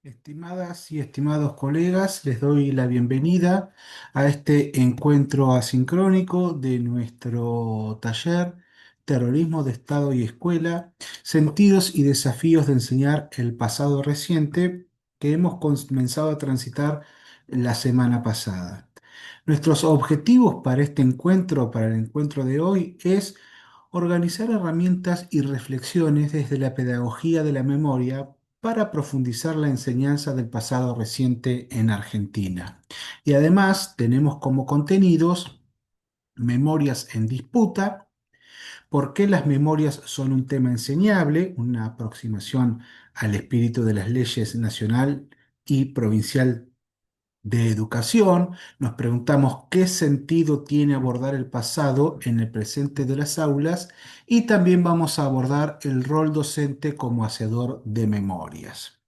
Estimadas y estimados colegas, les doy la bienvenida a este encuentro asincrónico de nuestro taller Terrorismo de Estado y Escuela, Sentidos y Desafíos de Enseñar el Pasado Reciente, que hemos comenzado a transitar la semana pasada. Nuestros objetivos para este encuentro, para el encuentro de hoy, es organizar herramientas y reflexiones desde la pedagogía de la memoria para profundizar la enseñanza del pasado reciente en Argentina. Y además tenemos como contenidos memorias en disputa, por qué las memorias son un tema enseñable, una aproximación al espíritu de las leyes nacional y provincial de educación. Nos preguntamos qué sentido tiene abordar el pasado en el presente de las aulas y también vamos a abordar el rol docente como hacedor de memorias.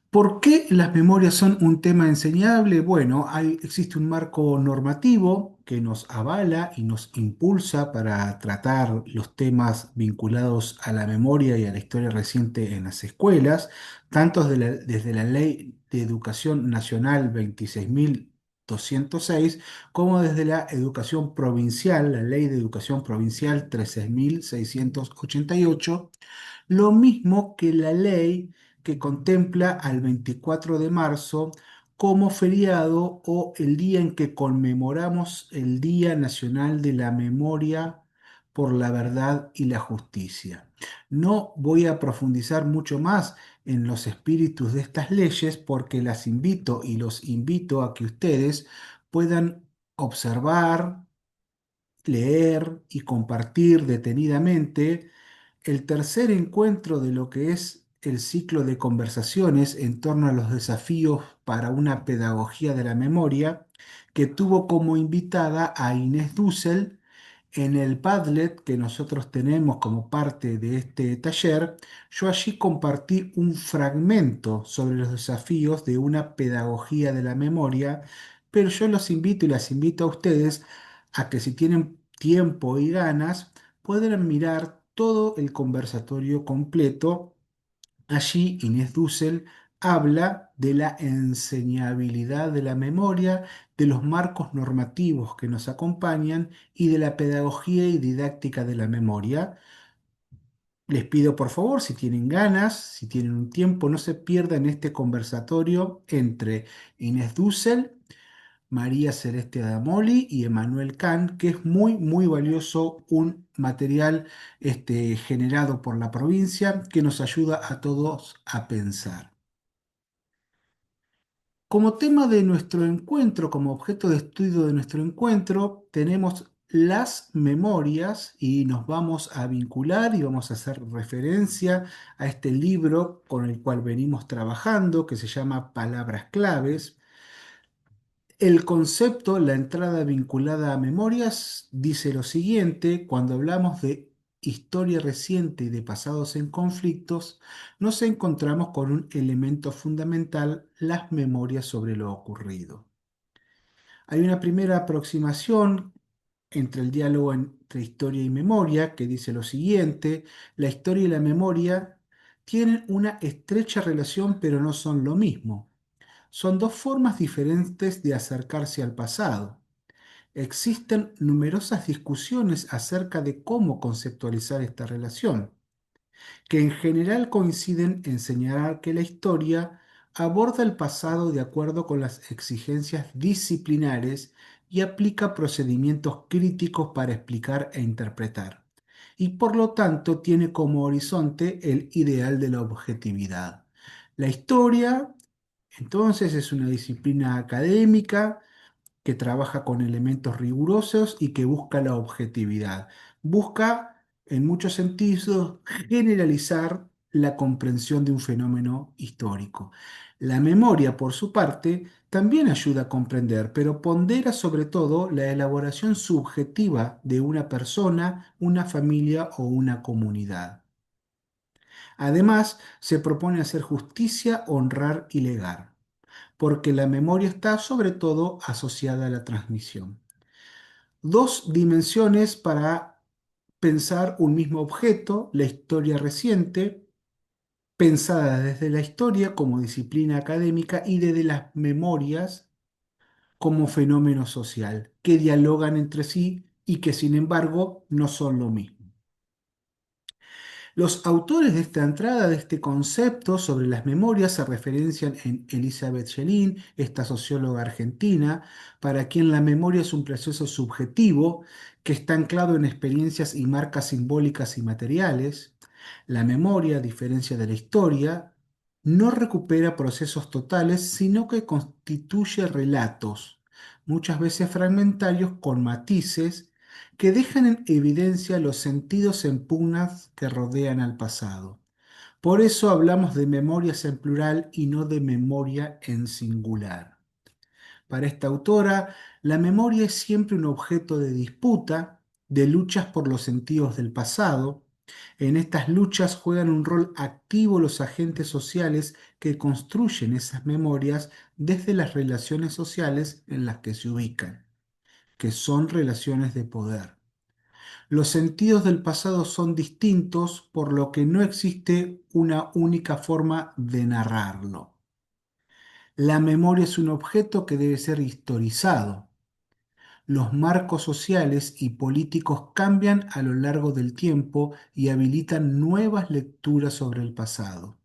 ¿Por qué las memorias son un tema enseñable? Bueno, existe un marco normativo que nos avala y nos impulsa para tratar los temas vinculados a la memoria y a la historia reciente en las escuelas, tanto desde la Ley de Educación Nacional 26.206 como desde la educación provincial, la Ley de Educación Provincial 13.688, lo mismo que la ley que contempla al 24 de marzo como feriado o el día en que conmemoramos el Día Nacional de la Memoria por la Verdad y la Justicia. No voy a profundizar mucho más en los espíritus de estas leyes porque las invito y los invito a que ustedes puedan observar, leer y compartir detenidamente el tercer encuentro de lo que es el ciclo de conversaciones en torno a los desafíos para una pedagogía de la memoria, que tuvo como invitada a Inés Dussel. En el Padlet que nosotros tenemos como parte de este taller, yo allí compartí un fragmento sobre los desafíos de una pedagogía de la memoria, pero yo los invito y las invito a ustedes a que si tienen tiempo y ganas, puedan mirar todo el conversatorio completo. Allí Inés Dussel habla de la enseñabilidad de la memoria, de los marcos normativos que nos acompañan y de la pedagogía y didáctica de la memoria. Les pido por favor, si tienen ganas, si tienen un tiempo, no se pierdan este conversatorio entre Inés Dussel, María Celeste Adamoli y Emanuel Kahn, que es muy, muy valioso, un material generado por la provincia que nos ayuda a todos a pensar. Como tema de nuestro encuentro, como objeto de estudio de nuestro encuentro, tenemos las memorias y nos vamos a vincular y vamos a hacer referencia a este libro con el cual venimos trabajando, que se llama Palabras Claves. El concepto, la entrada vinculada a memorias, dice lo siguiente: cuando hablamos de historia reciente y de pasados en conflictos, nos encontramos con un elemento fundamental, las memorias sobre lo ocurrido. Hay una primera aproximación entre el diálogo entre historia y memoria que dice lo siguiente: la historia y la memoria tienen una estrecha relación pero no son lo mismo. Son dos formas diferentes de acercarse al pasado. Existen numerosas discusiones acerca de cómo conceptualizar esta relación, que en general coinciden en señalar que la historia aborda el pasado de acuerdo con las exigencias disciplinares y aplica procedimientos críticos para explicar e interpretar, y por lo tanto tiene como horizonte el ideal de la objetividad. La historia, entonces, es una disciplina académica que trabaja con elementos rigurosos y que busca la objetividad. Busca, en muchos sentidos, generalizar la comprensión de un fenómeno histórico. La memoria, por su parte, también ayuda a comprender, pero pondera sobre todo la elaboración subjetiva de una persona, una familia o una comunidad. Además, se propone hacer justicia, honrar y legar, porque la memoria está sobre todo asociada a la transmisión. Dos dimensiones para pensar un mismo objeto, la historia reciente pensada desde la historia como disciplina académica y desde las memorias como fenómeno social, que dialogan entre sí y que sin embargo no son lo mismo. Los autores de esta entrada, de este concepto sobre las memorias, se referencian en Elizabeth Schelin, esta socióloga argentina, para quien la memoria es un proceso subjetivo que está anclado en experiencias y marcas simbólicas y materiales. La memoria, a diferencia de la historia, no recupera procesos totales, sino que constituye relatos, muchas veces fragmentarios con matices que dejan en evidencia los sentidos en pugnas que rodean al pasado. Por eso hablamos de memorias en plural y no de memoria en singular. Para esta autora, la memoria es siempre un objeto de disputa, de luchas por los sentidos del pasado. En estas luchas juegan un rol activo los agentes sociales que construyen esas memorias desde las relaciones sociales en las que se ubican, que son relaciones de poder. Los sentidos del pasado son distintos, por lo que no existe una única forma de narrarlo. La memoria es un objeto que debe ser historizado. Los marcos sociales y políticos cambian a lo largo del tiempo y habilitan nuevas lecturas sobre el pasado.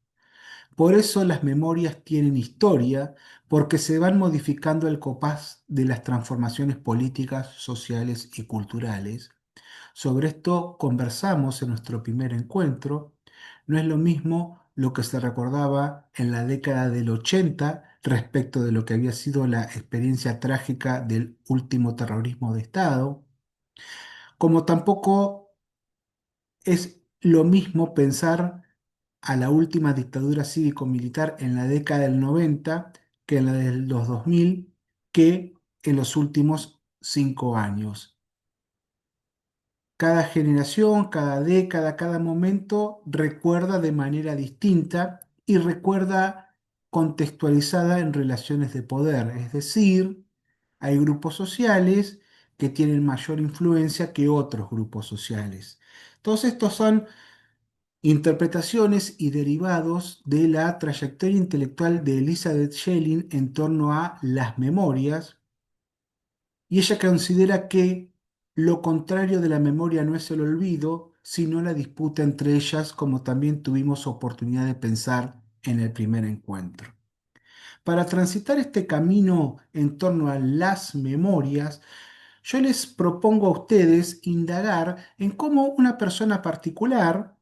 Por eso las memorias tienen historia, porque se van modificando al compás de las transformaciones políticas, sociales y culturales. Sobre esto conversamos en nuestro primer encuentro. No es lo mismo lo que se recordaba en la década del 80 respecto de lo que había sido la experiencia trágica del último terrorismo de Estado, como tampoco es lo mismo pensar a la última dictadura cívico-militar en la década del 90 que en la de los 2000, que en los últimos 5 años. Cada generación, cada década, cada momento recuerda de manera distinta y recuerda contextualizada en relaciones de poder. Es decir, hay grupos sociales que tienen mayor influencia que otros grupos sociales. Todos estos son interpretaciones y derivados de la trayectoria intelectual de Elizabeth Schelling en torno a las memorias, y ella considera que lo contrario de la memoria no es el olvido, sino la disputa entre ellas, como también tuvimos oportunidad de pensar en el primer encuentro. Para transitar este camino en torno a las memorias, yo les propongo a ustedes indagar en cómo una persona particular,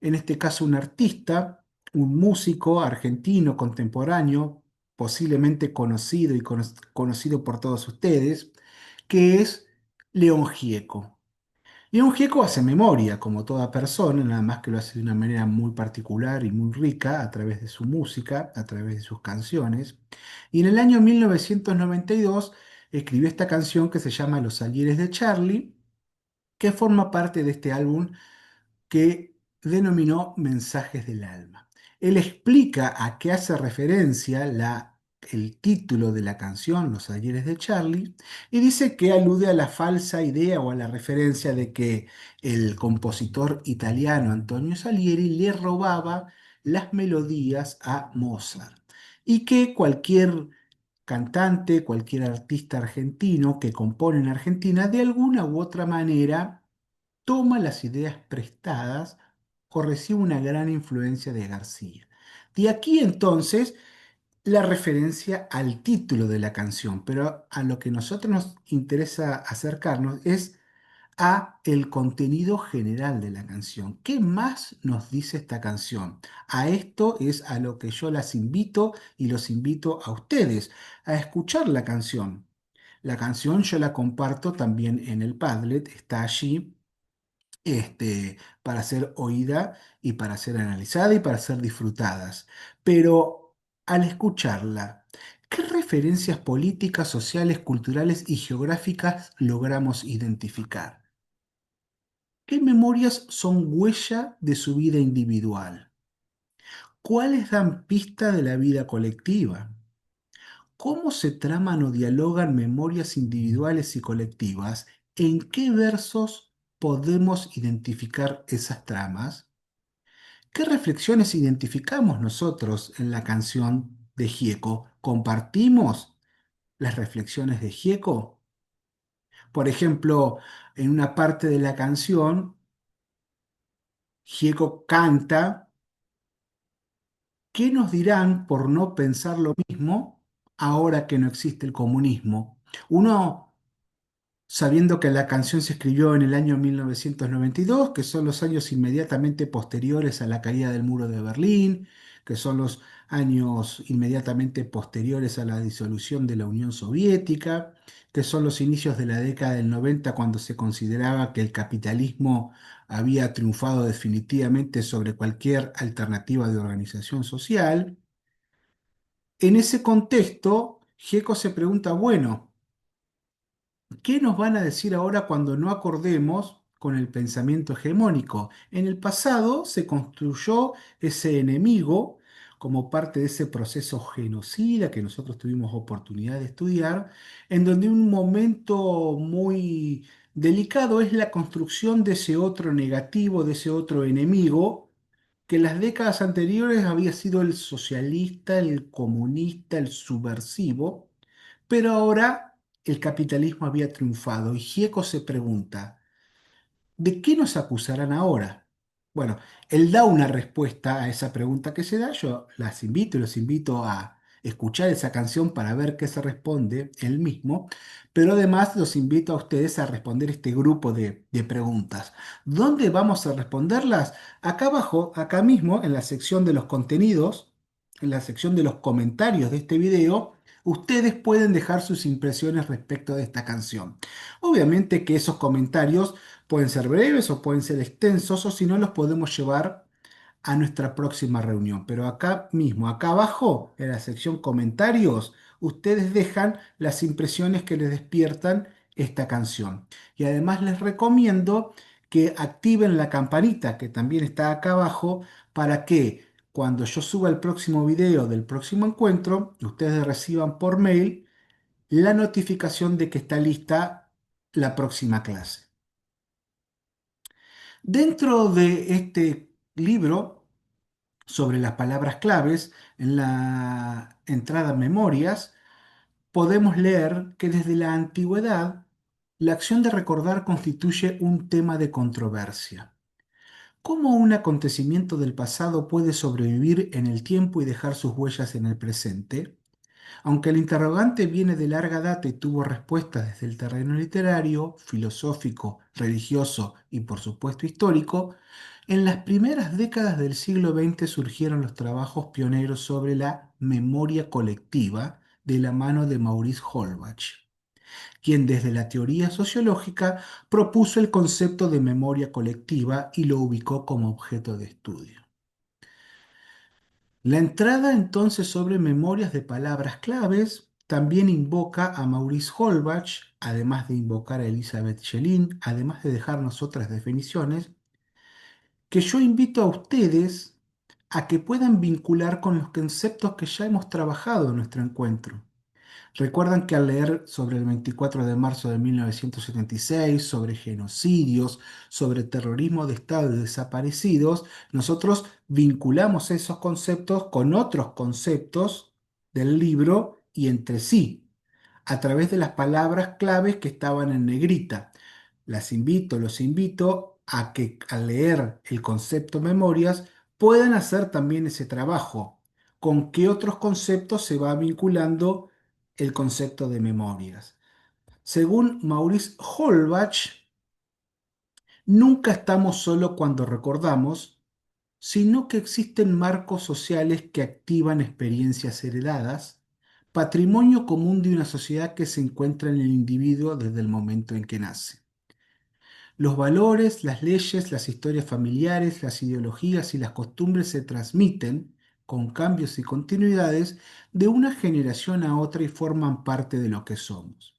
en este caso un artista, un músico argentino contemporáneo, posiblemente conocido y conocido por todos ustedes, que es León Gieco. León Gieco hace memoria, como toda persona, nada más que lo hace de una manera muy particular y muy rica a través de su música, a través de sus canciones. Y en el año 1992 escribió esta canción que se llama Los Ayeres de Charlie, que forma parte de este álbum que denominó Mensajes del Alma. Él explica a qué hace referencia el título de la canción, Los Ayeres de Charlie, y dice que alude a la falsa idea o a la referencia de que el compositor italiano Antonio Salieri le robaba las melodías a Mozart y que cualquier cantante, cualquier artista argentino que compone en Argentina, de alguna u otra manera toma las ideas prestadas o recibe una gran influencia de García. De aquí entonces la referencia al título de la canción, pero a lo que nosotros nos interesa acercarnos es a el contenido general de la canción. ¿Qué más nos dice esta canción? A esto es a lo que yo las invito y los invito a ustedes a escuchar la canción. La canción yo la comparto también en el Padlet, está allí para ser oída y para ser analizada y para ser disfrutadas. Pero al escucharla, ¿qué referencias políticas, sociales, culturales y geográficas logramos identificar? ¿Qué memorias son huella de su vida individual? ¿Cuáles dan pista de la vida colectiva? ¿Cómo se traman o dialogan memorias individuales y colectivas? ¿En qué versos podemos identificar esas tramas? ¿Qué reflexiones identificamos nosotros en la canción de Gieco? ¿Compartimos las reflexiones de Gieco? Por ejemplo, en una parte de la canción, Gieco canta: ¿qué nos dirán por no pensar lo mismo ahora que no existe el comunismo? Uno, sabiendo que la canción se escribió en el año 1992, que son los años inmediatamente posteriores a la caída del muro de Berlín, que son los años inmediatamente posteriores a la disolución de la Unión Soviética, que son los inicios de la década del 90, cuando se consideraba que el capitalismo había triunfado definitivamente sobre cualquier alternativa de organización social. En ese contexto, Gieco se pregunta, bueno, ¿qué nos van a decir ahora cuando no acordemos con el pensamiento hegemónico? En el pasado se construyó ese enemigo como parte de ese proceso genocida que nosotros tuvimos oportunidad de estudiar, en donde un momento muy delicado es la construcción de ese otro negativo, de ese otro enemigo, que en las décadas anteriores había sido el socialista, el comunista, el subversivo, pero ahora el capitalismo había triunfado y Gieco se pregunta, ¿de qué nos acusarán ahora? Bueno, él da una respuesta a esa pregunta que se da. Yo las invito y los invito a escuchar esa canción para ver qué se responde él mismo, pero además los invito a ustedes a responder este grupo de preguntas. ¿Dónde vamos a responderlas? Acá abajo, acá mismo, en la sección de los contenidos, en la sección de los comentarios de este video, ustedes pueden dejar sus impresiones respecto de esta canción. Obviamente que esos comentarios pueden ser breves o pueden ser extensos, o si no los podemos llevar a nuestra próxima reunión. Pero acá mismo, acá abajo, en la sección comentarios, ustedes dejan las impresiones que les despiertan esta canción. Y además les recomiendo que activen la campanita que también está acá abajo para que cuando yo suba el próximo video del próximo encuentro, ustedes reciban por mail la notificación de que está lista la próxima clase. Dentro de este libro sobre las palabras claves, en la entrada Memorias, podemos leer que desde la antigüedad la acción de recordar constituye un tema de controversia. ¿Cómo un acontecimiento del pasado puede sobrevivir en el tiempo y dejar sus huellas en el presente? Aunque el interrogante viene de larga data y tuvo respuestas desde el terreno literario, filosófico, religioso y por supuesto histórico, en las primeras décadas del siglo XX surgieron los trabajos pioneros sobre la memoria colectiva de la mano de Maurice Holbach, quien desde la teoría sociológica propuso el concepto de memoria colectiva y lo ubicó como objeto de estudio. La entrada entonces sobre memorias de palabras claves también invoca a Maurice Holbach, además de invocar a Elizabeth Schelin, además de dejarnos otras definiciones, que yo invito a ustedes a que puedan vincular con los conceptos que ya hemos trabajado en nuestro encuentro. Recuerdan que al leer sobre el 24 de marzo de 1976, sobre genocidios, sobre terrorismo de Estado y desaparecidos, nosotros vinculamos esos conceptos con otros conceptos del libro y entre sí, a través de las palabras claves que estaban en negrita. Los invito a que al leer el concepto memorias puedan hacer también ese trabajo. ¿Con qué otros conceptos se va vinculando el concepto de memorias? Según Maurice Holbach, nunca estamos solo cuando recordamos, sino que existen marcos sociales que activan experiencias heredadas, patrimonio común de una sociedad que se encuentra en el individuo desde el momento en que nace. Los valores, las leyes, las historias familiares, las ideologías y las costumbres se transmiten con cambios y continuidades de una generación a otra y forman parte de lo que somos.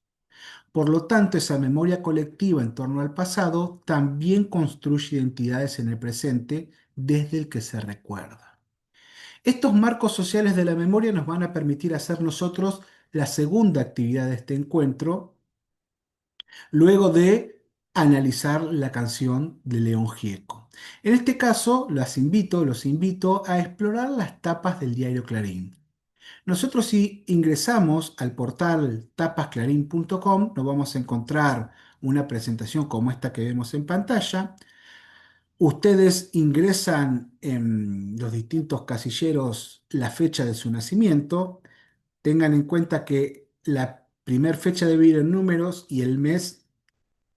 Por lo tanto, esa memoria colectiva en torno al pasado también construye identidades en el presente desde el que se recuerda. Estos marcos sociales de la memoria nos van a permitir hacer nosotros la segunda actividad de este encuentro, luego de analizar la canción de León Gieco. En este caso, los invito a explorar las tapas del diario Clarín. Nosotros si ingresamos al portal tapasclarín.com, nos vamos a encontrar una presentación como esta que vemos en pantalla. Ustedes ingresan en los distintos casilleros la fecha de su nacimiento. Tengan en cuenta que la primer fecha debe ir en números y el mes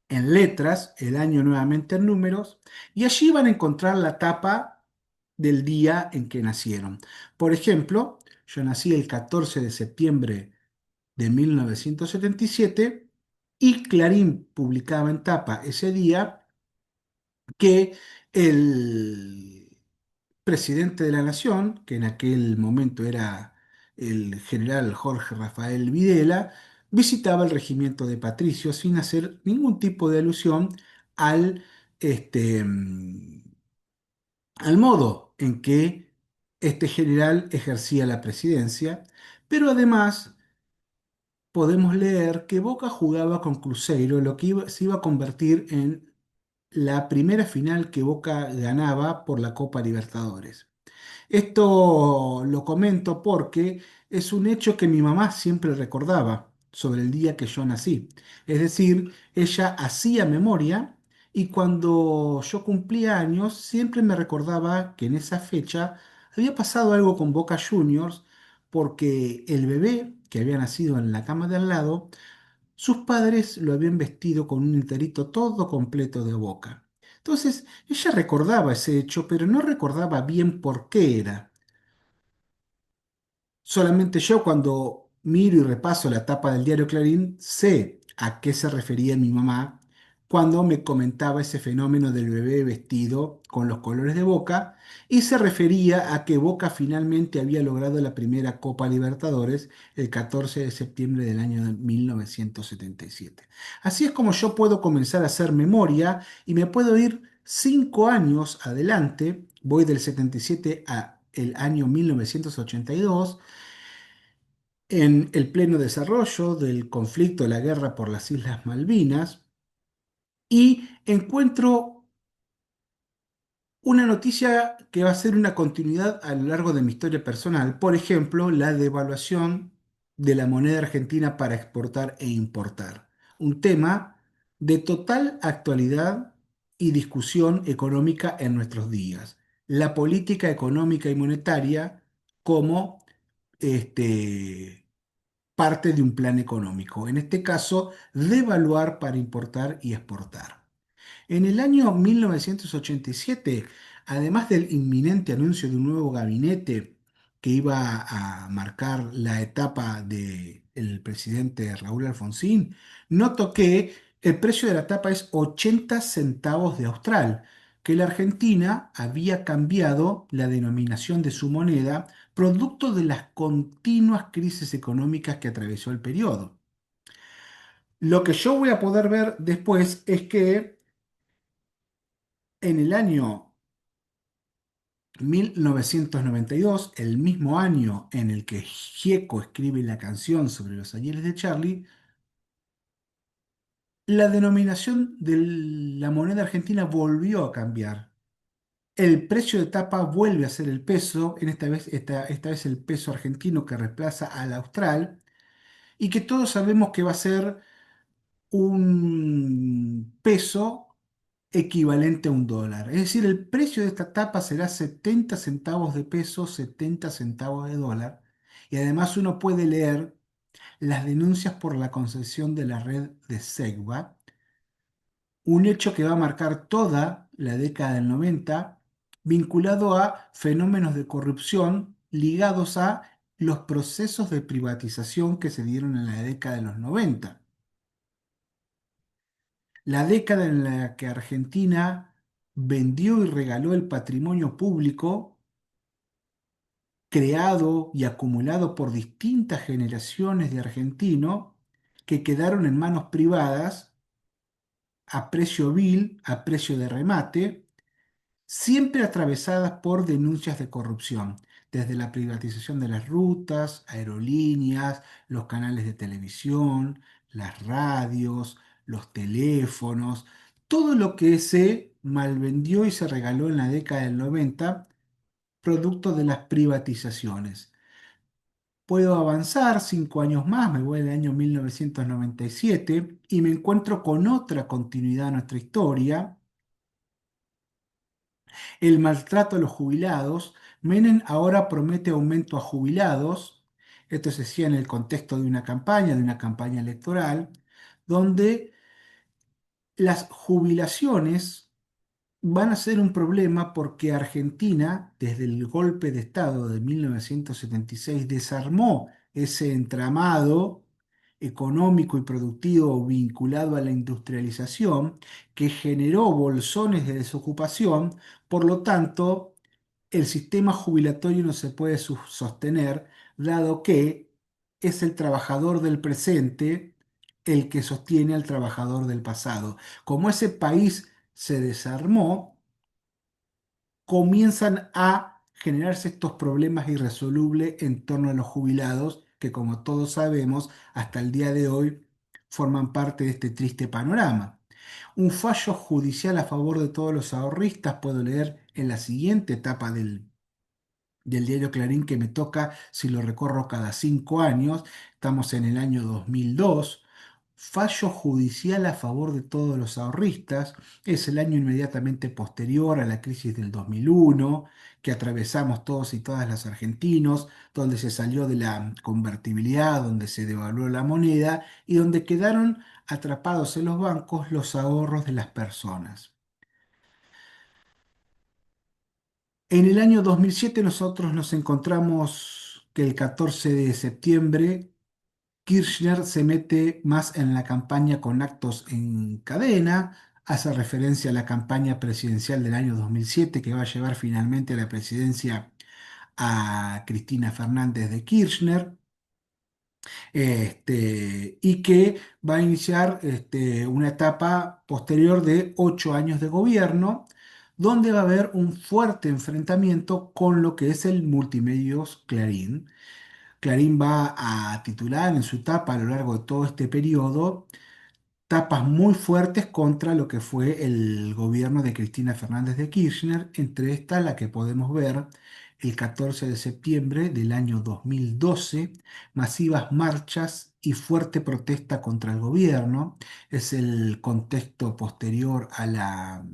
en letras, el año nuevamente en números, y allí van a encontrar la tapa del día en que nacieron. Por ejemplo, yo nací el 14 de septiembre de 1977 y Clarín publicaba en tapa ese día que el presidente de la Nación, que en aquel momento era el general Jorge Rafael Videla, visitaba el regimiento de Patricios sin hacer ningún tipo de alusión al, este, al modo en que este general ejercía la presidencia, pero además podemos leer que Boca jugaba con Cruzeiro, lo que se iba a convertir en la primera final que Boca ganaba por la Copa Libertadores. Esto lo comento porque es un hecho que mi mamá siempre recordaba sobre el día que yo nací. Es decir, ella hacía memoria y cuando yo cumplía años siempre me recordaba que en esa fecha había pasado algo con Boca Juniors porque el bebé que había nacido en la cama de al lado, sus padres lo habían vestido con un enterito todo completo de Boca. Entonces, ella recordaba ese hecho, pero no recordaba bien por qué era. Solamente yo cuando miro y repaso la tapa del diario Clarín sé a qué se refería mi mamá cuando me comentaba ese fenómeno del bebé vestido con los colores de Boca y se refería a que Boca finalmente había logrado la primera Copa Libertadores el 14 de septiembre del año de 1977. Así es como yo puedo comenzar a hacer memoria y me puedo ir 5 años adelante, voy del 77 a el año 1982 en el pleno desarrollo del conflicto de la guerra por las Islas Malvinas y encuentro una noticia que va a ser una continuidad a lo largo de mi historia personal. Por ejemplo, la devaluación de la moneda argentina para exportar e importar. Un tema de total actualidad y discusión económica en nuestros días. La política económica y monetaria como este, parte de un plan económico. En este caso, devaluar para importar y exportar. En el año 1987, además del inminente anuncio de un nuevo gabinete que iba a marcar la etapa del presidente Raúl Alfonsín, noto que el precio de la tapa es 80 centavos de austral, que la Argentina había cambiado la denominación de su moneda producto de las continuas crisis económicas que atravesó el periodo. Lo que yo voy a poder ver después es que en el año 1992, el mismo año en el que Gieco escribe la canción sobre los ayeres de Charlie, la denominación de la moneda argentina volvió a cambiar. El precio de tapa vuelve a ser el peso, en esta vez el peso argentino que reemplaza al austral, y que todos sabemos que va a ser un peso equivalente a un dólar. Es decir, el precio de esta tapa será 70 centavos de peso, 70 centavos de dólar. Y además uno puede leer las denuncias por la concesión de la red de Segba, un hecho que va a marcar toda la década del 90, vinculado a fenómenos de corrupción ligados a los procesos de privatización que se dieron en la década de los 90. La década en la que Argentina vendió y regaló el patrimonio público creado y acumulado por distintas generaciones de argentinos que quedaron en manos privadas a precio vil, a precio de remate, siempre atravesadas por denuncias de corrupción, desde la privatización de las rutas, aerolíneas, los canales de televisión, las radios, los teléfonos. todo lo que se malvendió y se regaló en la década del 90, producto de las privatizaciones. Puedo avanzar 5 años más, me voy al año 1997 y me encuentro con otra continuidad en nuestra historia, el maltrato a los jubilados. Menem ahora promete aumento a jubilados. Esto se hacía en el contexto de una campaña electoral, donde las jubilaciones van a ser un problema porque Argentina, desde el golpe de Estado de 1976, desarmó ese entramado económico y productivo vinculado a la industrialización que generó bolsones de desocupación. Por lo tanto, el sistema jubilatorio no se puede sostener, dado que es el trabajador del presente el que sostiene al trabajador del pasado. Como ese país se desarmó, comienzan a generarse estos problemas irresolubles en torno a los jubilados, que como todos sabemos, hasta el día de hoy forman parte de este triste panorama. Un fallo judicial a favor de todos los ahorristas puedo leer en la siguiente etapa del diario Clarín, que me toca si lo recorro cada 5 años. Estamos en el año 2002. Fallo judicial a favor de todos los ahorristas. Es el año inmediatamente posterior a la crisis del 2001, que atravesamos todos y todas los argentinos, donde se salió de la convertibilidad, donde se devaluó la moneda y donde quedaron atrapados en los bancos los ahorros de las personas. En el año 2007 nosotros nos encontramos que el 14 de septiembre Kirchner se mete más en la campaña con actos en cadena, hace referencia a la campaña presidencial del año 2007 que va a llevar finalmente a la presidencia a Cristina Fernández de Kirchner, y que va a iniciar una etapa posterior de 8 años de gobierno, donde va a haber un fuerte enfrentamiento con lo que es el multimedios Clarín. Clarín va a titular en su etapa a lo largo de todo este periodo tapas muy fuertes contra lo que fue el gobierno de Cristina Fernández de Kirchner, entre estas la que podemos ver el 14 de septiembre del año 2012, masivas marchas y fuerte protesta contra el gobierno. Es el contexto posterior a la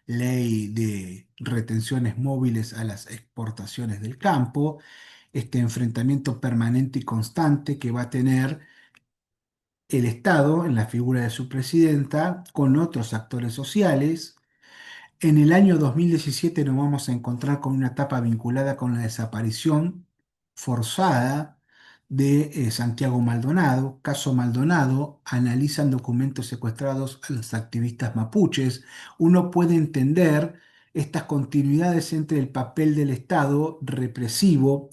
ley de retenciones móviles a las exportaciones del campo, este enfrentamiento permanente y constante que va a tener el Estado, en la figura de su presidenta, con otros actores sociales. En el año 2017 nos vamos a encontrar con una etapa vinculada con la desaparición forzada de Santiago Maldonado. Caso Maldonado, analizan documentos secuestrados a los activistas mapuches. Uno puede entender estas continuidades entre el papel del Estado represivo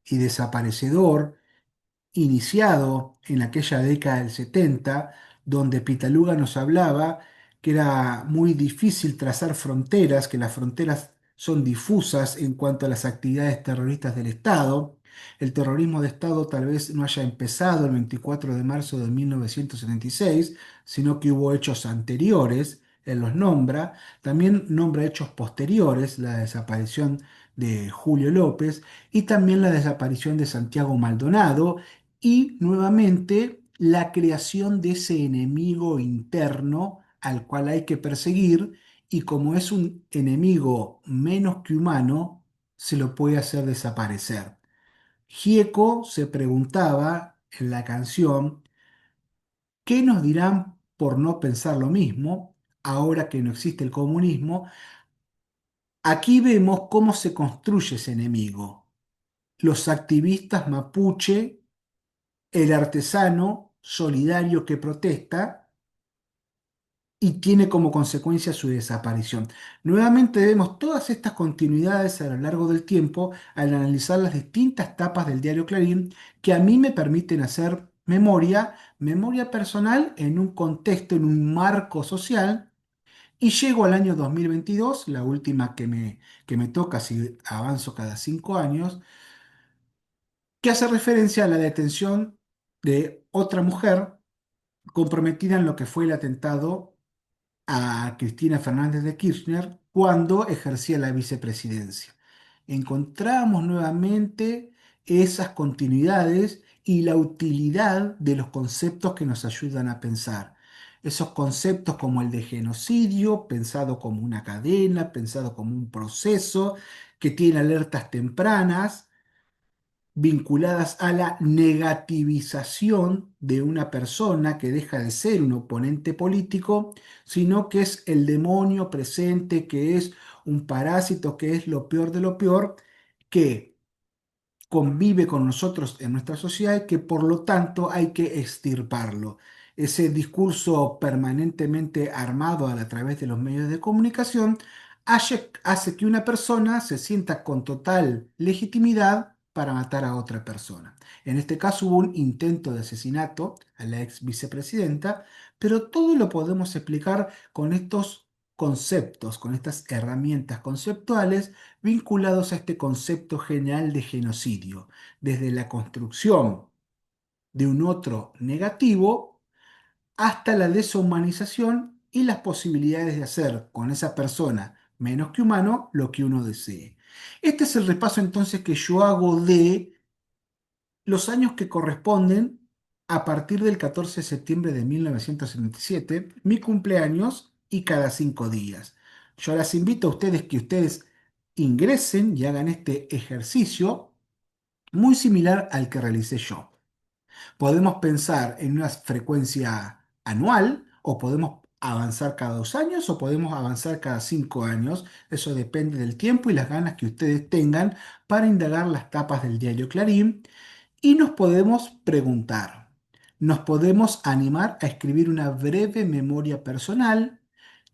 y desaparecedor iniciado en aquella década del 70, donde Pitaluga nos hablaba que era muy difícil trazar fronteras, que las fronteras son difusas en cuanto a las actividades terroristas del Estado. El terrorismo de Estado tal vez no haya empezado el 24 de marzo de 1976, sino que hubo hechos anteriores, él los nombra, también nombra hechos posteriores, la desaparición de Julio López y también la desaparición de Santiago Maldonado y nuevamente la creación de ese enemigo interno al cual hay que perseguir y como es un enemigo menos que humano, se lo puede hacer desaparecer. Gieco se preguntaba en la canción, ¿qué nos dirán por no pensar lo mismo ahora que no existe el comunismo? Aquí vemos cómo se construye ese enemigo. Los activistas mapuche, el artesano solidario que protesta y tiene como consecuencia su desaparición. Nuevamente vemos todas estas continuidades a lo largo del tiempo al analizar las distintas etapas del diario Clarín que a mí me permiten hacer memoria, memoria personal en un contexto, en un marco social. Y llego al año 2022, la última que me toca si avanzo cada 5 años, que hace referencia a la detención de otra mujer comprometida en lo que fue el atentado a Cristina Fernández de Kirchner cuando ejercía la vicepresidencia. Encontramos nuevamente esas continuidades y la utilidad de los conceptos que nos ayudan a pensar. Esos conceptos como el de genocidio, pensado como una cadena, pensado como un proceso, que tiene alertas tempranas vinculadas a la negativización de una persona que deja de ser un oponente político, sino que es el demonio presente, que es un parásito, que es lo peor de lo peor, que convive con nosotros en nuestra sociedad y que por lo tanto hay que extirparlo. Ese discurso permanentemente armado a través de los medios de comunicación hace que una persona se sienta con total legitimidad para matar a otra persona. En este caso hubo un intento de asesinato a la ex vicepresidenta, pero todo lo podemos explicar con estos conceptos, con estas herramientas conceptuales vinculados a este concepto general de genocidio, desde la construcción de un otro negativo hasta la deshumanización y las posibilidades de hacer con esa persona menos que humano lo que uno desee. Este es el repaso entonces que yo hago de los años que corresponden a partir del 14 de septiembre de 1977, mi cumpleaños y cada 5 días. Yo las invito a ustedes que ustedes ingresen y hagan este ejercicio muy similar al que realicé yo. Podemos pensar en una frecuencia anual o podemos avanzar cada 2 años o podemos avanzar cada 5 años. Eso depende del tiempo y las ganas que ustedes tengan para indagar las tapas del diario Clarín y nos podemos preguntar, nos podemos animar a escribir una breve memoria personal.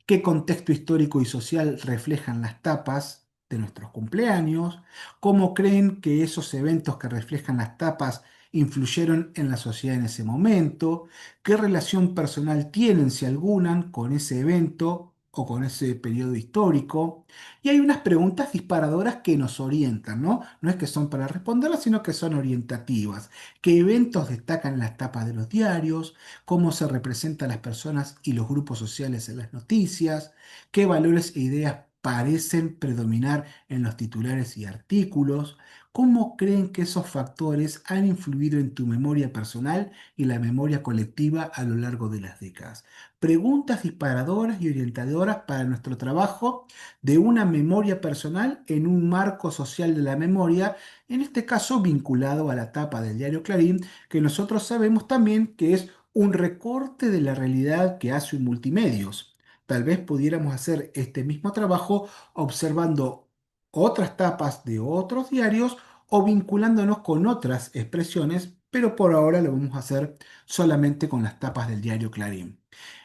¿Qué contexto histórico y social reflejan las tapas de nuestros cumpleaños? ¿Cómo creen que esos eventos que reflejan las tapas influyeron en la sociedad en ese momento? ¿Qué relación personal tienen, si alguna, con ese evento o con ese periodo histórico? Y hay unas preguntas disparadoras que nos orientan, ¿no? No es que son para responderlas, sino que son orientativas. ¿Qué eventos destacan en las tapas de los diarios? ¿Cómo se representan las personas y los grupos sociales en las noticias? ¿Qué valores e ideas parecen predominar en los titulares y artículos? ¿Cómo creen que esos factores han influido en tu memoria personal y la memoria colectiva a lo largo de las décadas? Preguntas disparadoras y orientadoras para nuestro trabajo de una memoria personal en un marco social de la memoria, en este caso vinculado a la tapa del diario Clarín, que nosotros sabemos también que es un recorte de la realidad que hace un multimedios. Tal vez pudiéramos hacer este mismo trabajo observando otras tapas de otros diarios o vinculándonos con otras expresiones, pero por ahora lo vamos a hacer solamente con las tapas del diario Clarín.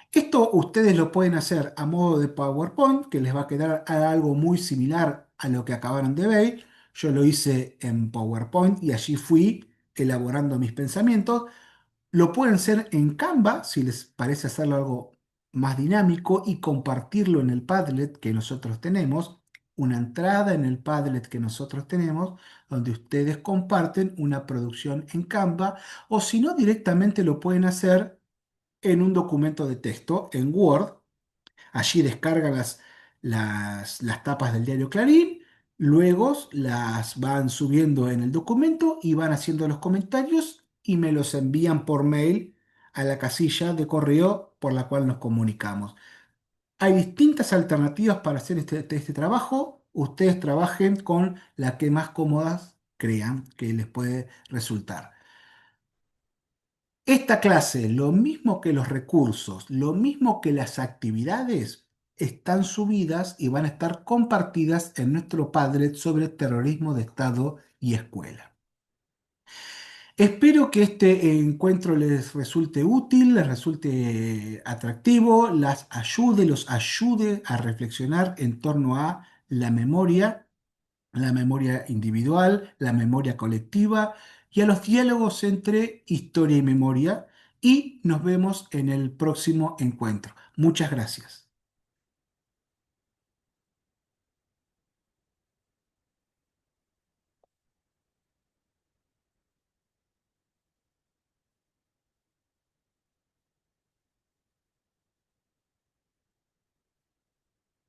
Esto ustedes lo pueden hacer a modo de PowerPoint, que les va a quedar algo muy similar a lo que acabaron de ver. Yo lo hice en PowerPoint y allí fui elaborando mis pensamientos. Lo pueden hacer en Canva si les parece hacerlo algo más dinámico y compartirlo en el Padlet que nosotros tenemos, una entrada en el Padlet que nosotros tenemos, donde ustedes comparten una producción en Canva, o si no, directamente lo pueden hacer en un documento de texto en Word. Allí descargan las tapas del diario Clarín, luego las van subiendo en el documento y van haciendo los comentarios y me los envían por mail a la casilla de correo por la cual nos comunicamos. Hay distintas alternativas para hacer este trabajo. Ustedes trabajen con la que más cómodas crean que les puede resultar. Esta clase, lo mismo que los recursos, lo mismo que las actividades, están subidas y van a estar compartidas en nuestro Padlet sobre terrorismo de Estado y escuela. Espero que este encuentro les resulte útil, les resulte atractivo, los ayude a reflexionar en torno a la memoria individual, la memoria colectiva y a los diálogos entre historia y memoria. Y nos vemos en el próximo encuentro. Muchas gracias.